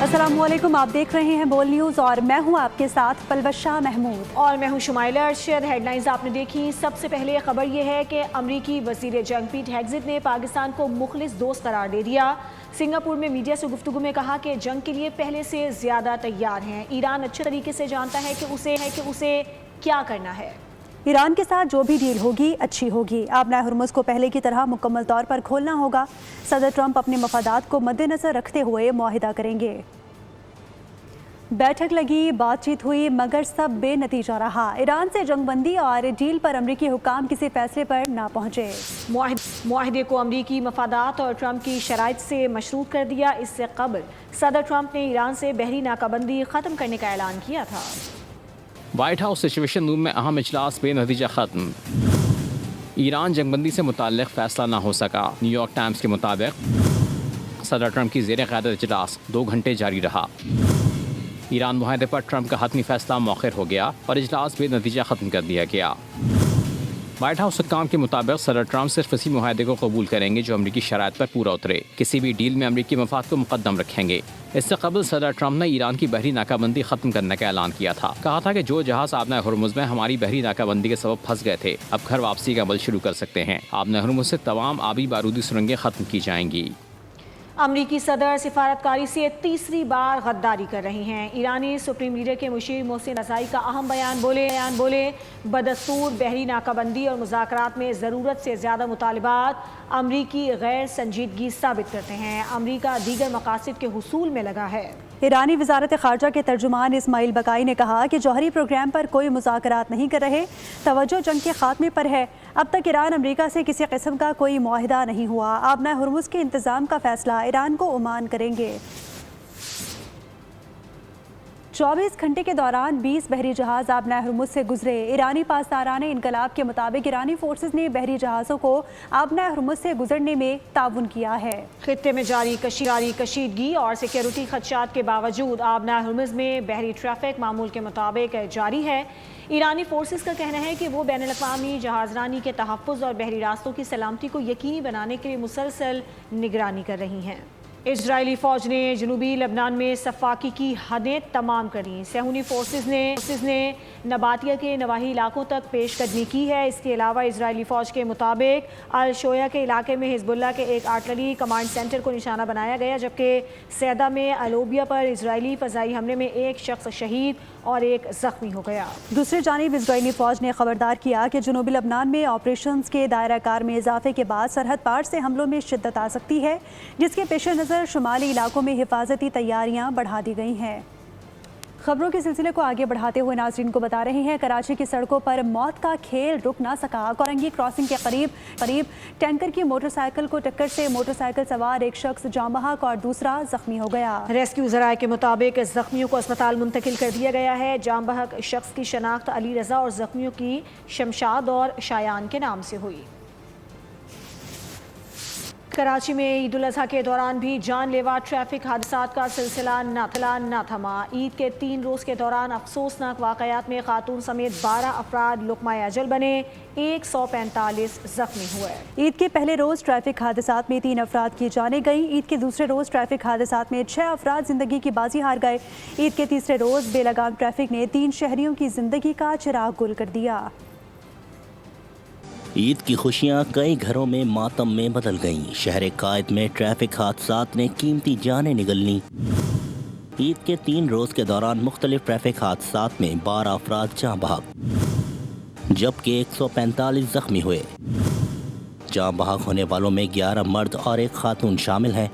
अस्सलाम वालेकुम, आप देख रहे हैं बोल न्यूज़ और मैं हूं आपके साथ पलवशा महमूद और मैं हूं शुमाइला अरशद। हेडलाइंस आपने देखी। सबसे पहले खबर यह है कि अमरीकी वज़ीर जंग पीट हेग्सेट ने पाकिस्तान को मुखलिस दोस्त करार दे दिया। सिंगापुर में मीडिया से गुफ्तगू में कहा कि जंग के लिए पहले से ज़्यादा तैयार हैं। ईरान अच्छे तरीके से जानता है कि उसे क्या करना है। ईरान के साथ जो भी डील होगी अच्छी होगी। आबना हुर्मुज़ को पहले की तरह मुकम्मल तौर पर खोलना होगा। सदर ट्रंप अपने मफादात को मद्देनज़र रखते हुए मुआहिदा करेंगे। बैठक लगी, बातचीत हुई, मगर सब बेनतीजा रहा। ईरान से जंगबंदी और डील पर अमरीकी हुक्काम किसी फैसले पर ना पहुंचे। मुआहिदे को अमरीकी मफादात और ट्रंप की शराइत से मशरूत कर दिया। इससे कबल सदर ट्रंप ने ईरान से बहरी नाकाबंदी ख़त्म करने का ऐलान किया था। व्हाइट हाउस सिचुएशन रूम में अहम इजलास बेनतीजा ख़त्म। ईरान जंगबंदी से मुताल्लिक़ फ़ैसला ना हो सका। न्यूयॉर्क टाइम्स के मुताबिक सदर ट्रंप की ज़ेर क़यादत इजलास 2 घंटे जारी रहा। ईरान मुआहदे पर ट्रंप का हतमी फैसला मौखिर हो गया और इजलास बेनतीजा ख़त्म कर दिया गया। व्हाइट हाउस हुक्काम के मुताबिक सदर ट्रंप सिर्फ इसी मुआहदे को कबूल करेंगे जो अमरीकी शराइत पर पूरा उतरे। किसी भी डील में अमरीकी मफाद को मुकद्दम रखेंगे। इससे कबल सदर ट्रंप ने ईरान की बहरी नाकाबंदी ख़त्म करने का ऐलान किया था। कहा था कि जो जहाज़ आबना हुर्मुज़ में हमारी बहरी नाकाबंदी के सबब फंस गए थे, अब घर वापसी का अमल शुरू कर सकते हैं। आबना हुर्मुज़ से तमाम आबी बारूदी सुरंगें ख़त्म की जाएंगी। अमरीकी सदर सिफारतकारी से तीसरी बार गद्दारी कर रही हैं। ईरानी सुप्रीम लीडर के मुशीर मोहसिन रज़ाई का अहम बयान बोले बदस्तूर बहरी नाकाबंदी और मुज़ाकरात में ज़रूरत से ज़्यादा मुतालिबात अमरीकी गैर संजीदगी साबित करते हैं। अमरीका दीगर मकासद के हुसूल में लगा है। ईरानी वज़ारत ख़ारजा के तर्जुमान इस्माइल बकाई ने कहा कि जौहरी प्रोग्राम पर कोई मुज़ाकरात नहीं कर रहे, तवज्जो जंग के ख़ात्मे पर है। अब तक ईरान अमरीका से किसी किस्म का कोई मुआहिदा नहीं हुआ। आबना हुर्मुज़ के इंतज़ाम का फ़ैसला ईरान को ओमान करेंगे। 24 घंटे के दौरान 20 बहरी जहाज़ आबना हुर्मुज़ से गुजरे। ईरानी पासदारान इनकलाब के मुताबिक ईरानी फोर्सेस ने बहरी जहाज़ों को आबना हुर्मुज़ से गुजरने में ताउन किया है। खित्ते में जारी कशीदगी और सिक्योरिटी खदशात के बावजूद आबना हुर्मुज़ में बहरी ट्रैफिक मामूल के मुताबिक जारी है। ईरानी फोर्सेस का कहना है कि वो बैनुल-अक़वामी जहाज़रानी के तहफ़्फ़ुज़ और बहरी रास्तों की सलामती को यकीनी बनाने के लिए मुसलसल निगरानी कर रही हैं। इजरायली फ़ौज ने जनूबी लबनान में सफाकी की हदें तमाम कर दी। सहूनी फोर्सेस ने नबातिया के नवाही इलाकों तक पेशकदमी की है। इसके अलावा इजरायली फ़ौज के मुताबिक अल शोया के इलाके में हिजबुल्लाह के एक आर्टिलरी कमांड सेंटर को निशाना बनाया गया, जबकि सैदा में अलोबिया पर इजरायली फ़ज़ाई हमले में एक शख्स शहीद और एक ज़ख्मी हो गया। दूसरी जानिब इजरायली फ़ौज ने खबरदार किया कि जनूबी लबनान में ऑपरेशंस के दायरा कार में इजाफे के बाद सरहद पार से हमलों में शिद्दत आ सकती है, जिसके पेश नज़र शुमाली इलाकों में हिफाजती तैयारियां बढ़ा दी गई हैं। खबरों के सिलसिले को आगे बढ़ाते हुए नाज़रीन को बता रहे हैं, कराची की सड़कों पर मौत का खेल रुक ना सका। कोरंगी क्रॉसिंग के करीब टैंकर की मोटरसाइकिल को टक्कर से मोटरसाइकिल सवार एक शख्स जाम बहक और दूसरा जख्मी हो गया। रेस्क्यू ज़राए के मुताबिक जख्मियों को अस्पताल मुंतकिल कर दिया गया है। जाम बहक शख्स की शनाख्त अली रज़ा और जख्मियों की शमशाद और शायान के नाम से हुई। कराची में ईद उल अज़हा के दौरान भी जानलेवा ट्रैफिक हादसात का सिलसिला न थमा। ईद के 3 रोज़ के दौरान अफसोसनाक वाक़यात में खातून समेत 12 अफराद लुक़मा अजल बने, 145 ज़ख्मी हुए। ईद के पहले रोज़ ट्रैफिक हादसात में 3 अफराद की जानें गईं। ईद के दूसरे रोज़ ट्रैफिक हादसात में 6 अफराद ज़िंदगी की बाजी हार गए। ईद के तीसरे रोज़ बेलगाम ट्रैफिक ने 3 शहरियों की ज़िंदगी का चिराग गुल कर दिया। ईद की खुशियाँ कई घरों में मातम में बदल गईं। शहर कायद में ट्रैफिक हादसात ने कीमती जानें निगल लीं। ईद के 3 रोज़ के दौरान मुख्तलिफ ट्रैफिक हादसात में 12 अफराद जाँ बहक, जबकि 145 जख्मी हुए। जाँ बहक होने वालों में 11 मर्द और एक खातून शामिल हैं।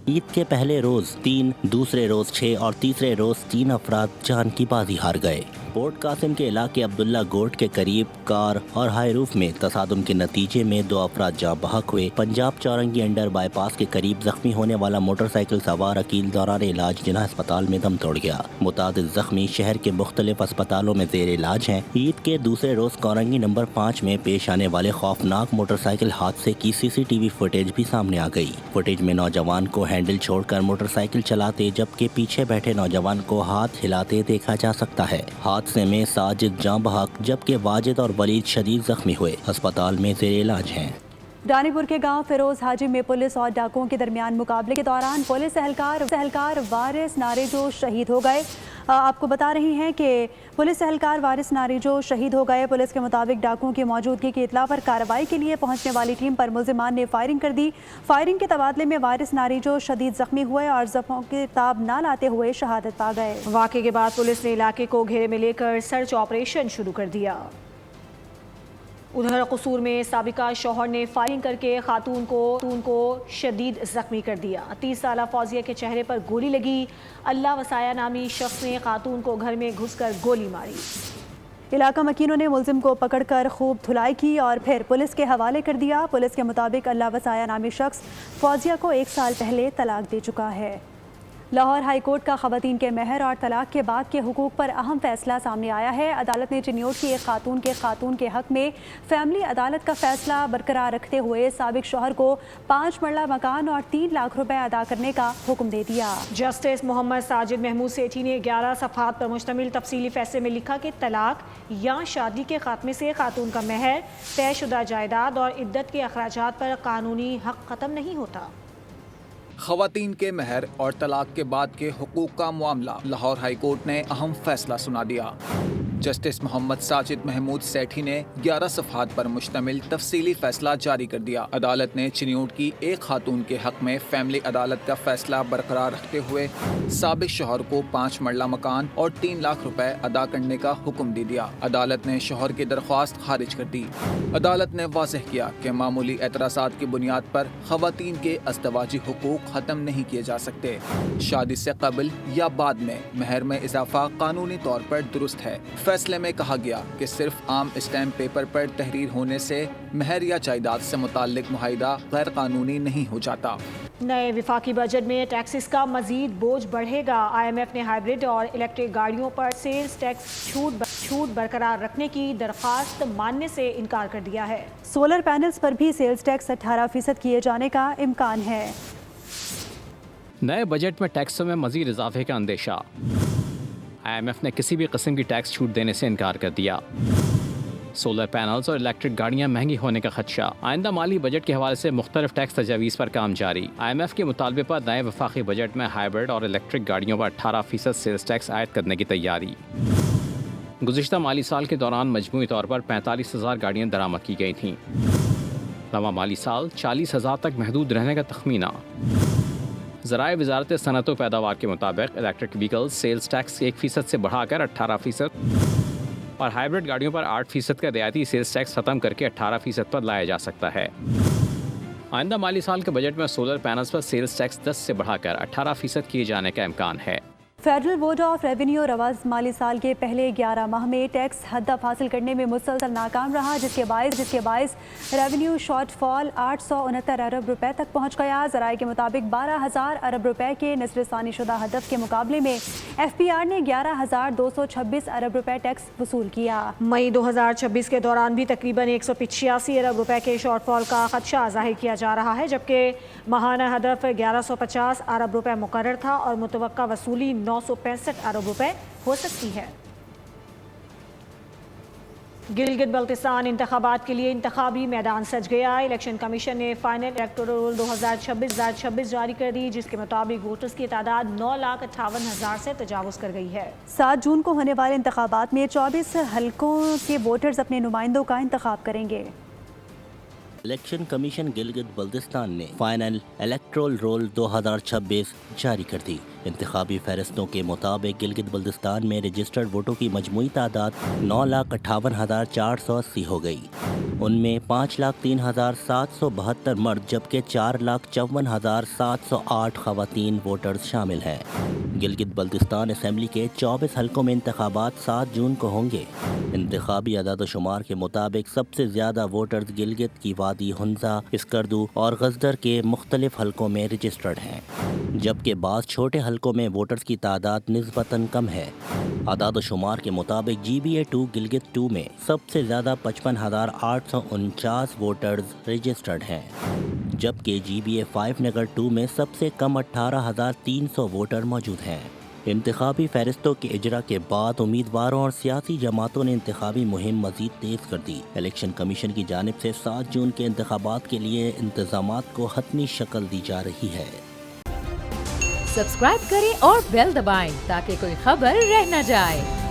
ईद के पहले रोज़ 3, दूसरे रोज़ 6 और तीसरे रोज़ 3 अफराद जान की बाजी हार गए। पोर्ट कासिम के इलाके अब्दुल्ला गोट के करीब कार और हाई रूफ में तसादुम के नतीजे में 2 अफराद जाँ बहक हुए। पंजाब चौरंगी अंडर बाईपास के करीब जख्मी होने वाला मोटरसाइकिल सवार अकील दौरान इलाज जिना अस्पताल में दम तोड़ गया। मुतादिद जख्मी शहर के मुख्तलिफ अस्पतालों में जेर इलाज हैं। ईद के दूसरे रोज़ कोरंगी नंबर 5 में पेश आने वाले खौफनाक मोटरसाइकिल हादसे की CCTV फुटेज भी सामने आ गई। फुटेज में नौजवान को हैंडल छोड़कर मोटरसाइकिल चलाते जबकि पीछे बैठे नौजवान को हाथ हिलाते देखा जा सकता है। हादसे में साजिद जाँ बहक जबकि वाजिद और वलीद शदीद जख्मी हुए, अस्पताल में जेर इलाज हैं। رانی پور کے گاؤں فیروز حاجی میں پولیس اور ڈاکوؤں کے درمیان مقابلے کے دوران پولیس اہلکار وارث ناریجو شہید ہو گئے۔ آپ کو بتا رہی ہیں کہ پولیس اہلکار وارث ناریجو شہید ہو گئے۔ پولیس کے مطابق ڈاکوؤں کی موجودگی کی اطلاع پر کارروائی کے لیے پہنچنے والی ٹیم پر ملزمان نے فائرنگ کر دی۔ فائرنگ کے تبادلے میں وارث ناریجو شدید زخمی ہوئے اور زخموں کی تاب نہ لاتے ہوئے شہادت پا گئے۔ واقعے کے بعد پولیس نے علاقے کو گھیرے میں لے کر سرچ آپریشن شروع کر دیا۔ ادھر قصور میں سابقہ شوہر نے فائرنگ کر کے خاتون کو شدید زخمی کر دیا۔ 30 سالہ فوزیہ کے چہرے پر گولی لگی۔ اللہ وسایہ نامی شخص نے خاتون کو گھر میں گھس کر گولی ماری۔ علاقہ مکینوں نے ملزم کو پکڑ کر خوب دھلائی کی اور پھر پولیس کے حوالے کر دیا۔ پولیس کے مطابق اللہ وسایہ نامی شخص فوزیہ کو 1 سال پہلے طلاق دے چکا ہے۔ لاہور ہائی کورٹ کا خواتین کے مہر اور طلاق کے بعد کے حقوق پر اہم فیصلہ سامنے آیا ہے۔ عدالت نے چنیوٹ کی ایک خاتون کے حق میں فیملی عدالت کا فیصلہ برقرار رکھتے ہوئے سابق شوہر کو 5 مرلہ مکان اور 3 لاکھ روپے ادا کرنے کا حکم دے دیا۔ جسٹس محمد ساجد محمود سیٹھی نے 11 صفحات پر مشتمل تفصیلی فیصلے میں لکھا کہ طلاق یا شادی کے خاتمے سے خاتون کا مہر، طے شدہ جائیداد اور عدت کے اخراجات پر قانونی حق ختم نہیں ہوتا۔ خواتین کے مہر اور طلاق کے بعد کے حقوق کا معاملہ لاہور ہائی کورٹ نے اہم فیصلہ سنا دیا۔ جسٹس محمد ساجد محمود سیٹھی نے 11 صفحات پر مشتمل تفصیلی فیصلہ جاری کر دیا۔ عدالت نے چنیوٹ کی ایک خاتون کے حق میں فیملی عدالت کا فیصلہ برقرار رکھتے ہوئے سابق شوہر کو 5 مرلہ مکان اور 3 لاکھ روپے ادا کرنے کا حکم دے دیا۔ عدالت نے شوہر کی درخواست خارج کر دی۔ عدالت نے واضح کیا کہ معمولی اعتراضات کی بنیاد پر خواتین کے ازدواجی حقوق ختم نہیں کیے جا سکتے۔ شادی سے قبل یا بعد میں مہر میں اضافہ قانونی طور پر درست ہے۔ فیصلے میں کہا گیا کہ صرف عام اسٹیمپ پیپر پر تحریر ہونے سے مہر یا جائیداد سے متعلق معاہدہ غیر قانونی نہیں ہو جاتا۔ نئے وفاقی بجٹ میں ٹیکسز کا مزید بوجھ بڑھے گا۔ IMF نے ہائیبرڈ اور الیکٹرک گاڑیوں پر سیلز ٹیکس چھوٹ برقرار رکھنے کی درخواست ماننے سے انکار کر دیا ہے۔ سولر پینلز پر بھی سیلز ٹیکس 18% کیے جانے کا امکان ہے۔ نئے بجٹ میں ٹیکسوں میں مزید اضافے کا اندیشہ۔ IMF نے کسی بھی قسم کی ٹیکس چھوٹ دینے سے انکار کر دیا۔ سولر پینلز اور الیکٹرک گاڑیاں مہنگی ہونے کا خدشہ۔ آئندہ مالی بجٹ کے حوالے سے مختلف ٹیکس تجاویز پر کام جاری۔ IMF کے مطالبے پر نئے وفاقی بجٹ میں ہائیبرڈ اور الیکٹرک گاڑیوں پر 18% سیلز ٹیکس عائد کرنے کی تیاری۔ گزشتہ مالی سال کے دوران مجموعی طور پر 45,000 گاڑیاں درآمد کی گئی تھیں۔ نواں مالی سال 40,000 تک محدود رہنے کا تخمینہ۔ ذرائع وزارت صنعت و پیداوار کے مطابق الیکٹرک وہیکل سیلز ٹیکس 1% سے بڑھا کر 18% اور ہائیبرڈ گاڑیوں پر 8% کا رعایتی سیلز ٹیکس ختم کر کے 18% پر لایا جا سکتا ہے۔ آئندہ مالی سال کے بجٹ میں سولر پینلز پر سیلز ٹیکس 10 سے بڑھا کر 18% کیے جانے کا امکان ہے۔ فیڈرل بورڈ آف ریونیو رواں مالی سال کے پہلے 11 ماہ میں ٹیکس ہدف حاصل کرنے میں مسلسل ناکام رہا، جس کے باعث ریونیو شارٹ فال 869 ارب روپے تک پہنچ گیا۔ ذرائع کے مطابق 12,000 ارب روپے کے نظر ثانی شدہ ہدف کے مقابلے میں FPR نے 11,226 ارب روپے ٹیکس وصول کیا۔ مئی 2026 کے دوران بھی تقریباً 185 ارب روپے کے شارٹ فال کا خدشہ ظاہر کیا جا رہا ہے، جبکہ ماہانہ ہدف 1150 ارب روپے مقرر تھا اور متوقع وصولی 965 ارب روپے ہو سکتی ہے۔ گلگت بلتستان انتخابات کے لیے انتخابی میدان سج گیا۔ الیکشن کمیشن نے فائنل الیکٹورل رول 2026 جاری کر دی، جس کے مطابق ووٹرز کی تعداد 9,58,000 سے تجاوز کر گئی ہے۔ 7 جون کو ہونے والے انتخابات میں 24 حلقوں کے ووٹرز اپنے نمائندوں کا انتخاب کریں گے۔ الیکشن کمیشن گلگت بلتستان نے فائنل الیکٹورل رول 2026 جاری کر دی۔ انتخابی فہرستوں کے مطابق گلگت بلتستان میں رجسٹرڈ ووٹوں کی مجموعی تعداد 9,58,480 ہو گئی۔ ان میں 5,03,772 مرد جبکہ 4,54,708 خواتین ووٹرز شامل ہیں۔ گلگت بلتستان اسمبلی کے 24 حلقوں میں انتخابات 7 جون کو ہوں گے۔ انتخابی اعداد و شمار کے مطابق سب سے زیادہ ووٹرز گلگت کی وادی ہنزا، اسکردو اور غزدر کے مختلف حلقوں میں رجسٹرڈ ہیں، جبکہ بعض چھوٹے حلقوں میں ووٹرز کی تعداد نسبتاً کم ہے۔ اعداد و شمار کے مطابق GBA 2 گلگت 2 میں سب سے زیادہ 55,849 ووٹرز رجسٹرڈ ہیں، جبکہ GBA 5 نگر 2 میں سب سے کم 18,300 ووٹر موجود ہیں۔ انتخابی فہرستوں کے اجرا کے بعد امیدواروں اور سیاسی جماعتوں نے انتخابی مہم مزید تیز کر دی۔ الیکشن کمیشن کی جانب سے 7 جون کے انتخابات کے لیے انتظامات کو حتمی شکل دی جا رہی ہے۔ سبسکرائب کریں اور بیل دبائیں تاکہ کوئی خبر رہ نہ جائے۔